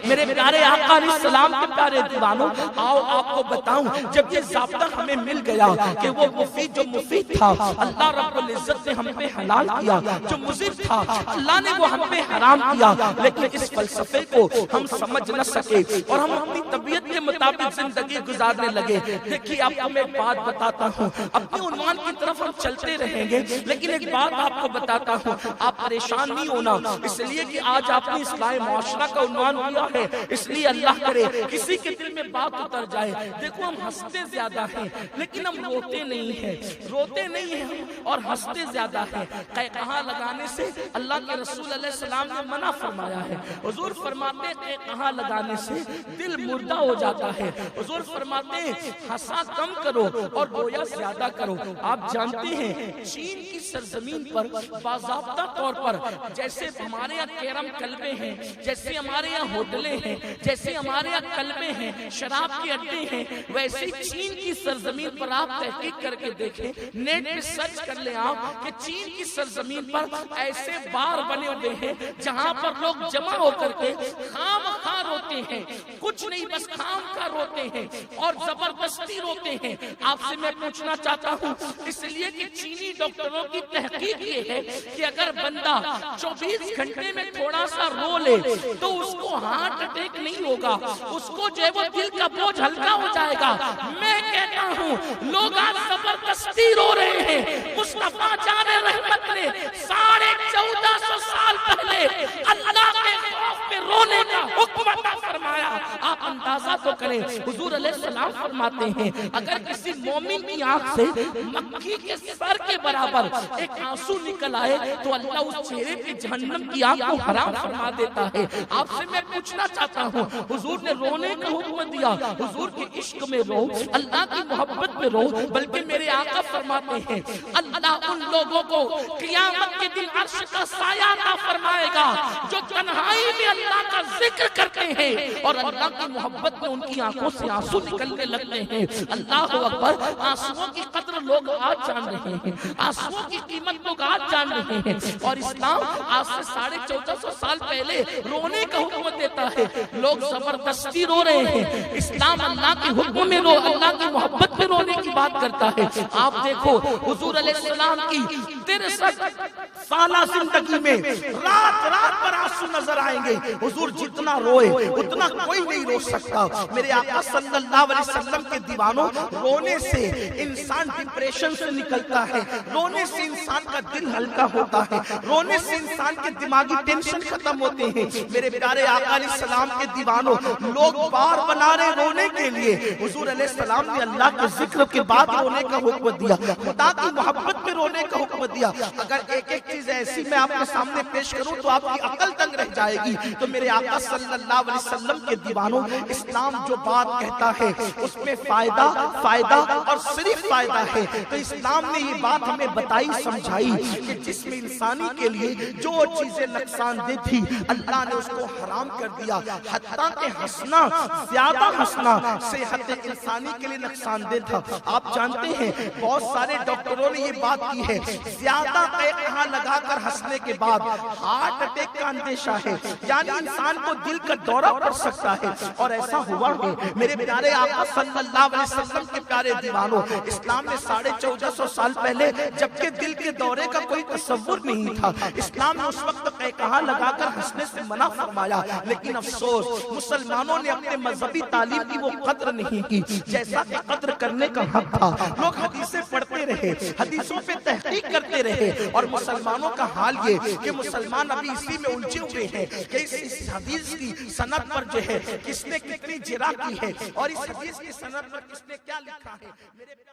मेरे प्यारे आका अलैहिस्सलाम के प्यारे दीवानों, आओ आपको बताऊं, जब ये ज़ाब्ता हमें मिल गया कि वो मुफीद जो मुफीद था अल्लाह रब्बुल इज्जत ने हम पे हलाल किया, जो मुज़िर था अल्लाह ने वो हम पे हराम किया, लेकिन इस फलसफे को हम समझ न सके और हम अपनी तबीयत के मुताबिक जिंदगी गुजारने लगे। देखिए आपको मैं एक बात बताता हूँ, अपने उन्वान की तरफ हम चलते रहेंगे, लेकिन एक बात आपको बताता हूँ, आप परेशान नहीं होना, इसलिए कि आज आपने इस्लाह मुआशरा का उन्वान दिया है, इसलिए अल्लाह करे किसी के दिल में बात उतर जाए। देखो हम हंसते ज्यादा हैं लेकिन हम रोते नहीं हैं, रोते नहीं हैं और हंसते ज्यादा हैं। कहा लगाने से अल्लाह के रसूल अलैहि सलाम ने मना फरमाया है। हुजूर फरमाते हैं कहा लगाने से दिल मुर्दा हो जाता है। हुजूर फरमाते हैं हंसा कम करो और रोया ज्यादा करो। आप जानते हैं चीन की सरजमीन पर बाज़ाब्ता तौर पर जैसे हमारे यहाँ कैरम कलबे हैं, जैसे हमारे यहाँ होटलें हैं, जैसे हमारे यहाँ कलबे हैं, शराब के अड्डे हैं, वैसे चीन की सरजमीन पर आप तहकीक करके देखें, नेट पे सर्च कर ले आप कि चीन की सरजमीन पर ऐसे बार बने हुए हैं जहां पर लोग जमा होकर के खामखा रोते हैं, कुछ नहीं बस खामखा रोते हैं और जबरदस्ती रोते हैं। आपसे मैं पूछना चाहता हूं, इसलिए कि चीनी डॉक्टरों की तहकीक ये है कि अगर बंदा 24 घंटे में थोड़ा सा रो ले तो उसको हार्ट अटैक नहीं होगा, उसको जो है वो दिल का बोझ हल्का हो जाएगा। मैं कहता हूँ लोग आज जबरदस्ती रो रहे हैं। मुस्तफा जाने रहमत ने 1450 साल पहले अल्लाह के खौफ में रोने का हुक्म अता फरमाया। आप अंदाजा तो करें, हुजूर अलैहिस्सलाम फरमाते हैं अगर किसी मोमिन की आंख से मक्खी के सर के बराबर एक आंसू निकल आए तो अल्लाह उस चेहरे पे जहन्नम की आग को हराम फरमा देता है। आपसे मैं पूछना चाहता हूँ, हुजूर ने रोने का हुक्म दिया, हुजूर के इश्क में रो, अल्लाह की मोहब्बत में रो, बल्कि मेरे आका फरमाते हैं अल्लाह उन लोगों को क़यामत के दिन अर्श का साया अता फरमाएगा जो तन्हाई में अल्लाह का जिक्र करते हैं और अल्लाह की मोहब्बत में उनकी आंखों से आंसू निकलने लगते हैं। अल्लाह अकबर, आंसुओं की कद्र लोग आज जान रहे हैं, आंसुओं की कीमत लोग आज जान रहे हैं। और इस्लाम आज से 1450 साल पहले रोने का हुक्म देता है, लोग जबरदस्ती रो रहे हैं। इस्लाम अल्लाह के हुक्म में रो, अल्लाह की मोहब्बत में रोने की बात करता है। आप देखो हुजूर अलैहिस्सलाम की 63 साला जिंदगी में रात रात पर आंसू नजर आएंगे। हुजूर जितना रोए उतना कोई नहीं रो सकता। मेरे आका सल्लल्लाहु अलैहि वसल्लम के दीवानों, रोने से इंसान डिप्रेशन से निकलता है, रोने से इंसान का दिल हल्का होता है, रोने से इंसान के दिमागी टेंशन खत्म होते हैं। मेरे प्यारे आका अलैहिस्सलाम के दीवानों, लोग बार बना रहे रोने के लिए, हुजूर अलैहिस्सलाम ने अल्लाह के जिक्र के बाद रोने का हुक्म दिया, खुदा की मोहब्बत में रोने का हुक्म दिया। अगर एक एक चीज ऐसी मैं आपके सामने पेश करूं तो आपकी अकल दंग रह जाएगी। तो मेरे आका सल्लल्लाहु अलैहि वसल्लम के दीवानों, इस्लाम जो बात कहता है उसमें फायदा फायदा और सिर्फ फायदा है। तो इस्लाम ने ये बात हमें बताई समझाई कि जिसमें इंसानी के लिए जो चीजें नुकसानदेह थी अल्लाह ने उसको हराम कर दिया। हत्ता के हंसना, ज्यादा हंसना सेहत इंसानी के लिए नुकसानदेह था। आप जानते हैं बहुत सारे डॉक्टरों ने ये बात की है, ज्यादा कहा लगाकर हंसने के बाद हार्ट अटैक का अंदेशा है, यानी इंसान को दिल का दौरा पड़ सकता है। और ऐसा हुआ है मेरे प्यारे आका सल्लल्लाहु अलैहि वसल्लम के प्यारे दीवानों, इस्लाम ने 1450 साल पहले जबकि दिल के दौरे का कोई तस्वुर नहीं था, इस्लाम ने उस वक्त कहा लगाकर हंसने से मना फरमाया। लेकिन अफसोस मुसलमानों ने अपने मजहबी तालीम की वो कद्र नहीं की जैसा कि कद्र करने का हक था। लोग हदीसें पढ़ते रहे, हदीसों पे तहकीक करते रहे और मुसलमानों का हाल ये कि मुसलमान अभी इसी में उलझे हुए हैं कि इस हदीस की सनद पर जो है किसने कितनी जिरा की है और इस हदीस की सनद पर किसने क्या लिखा है।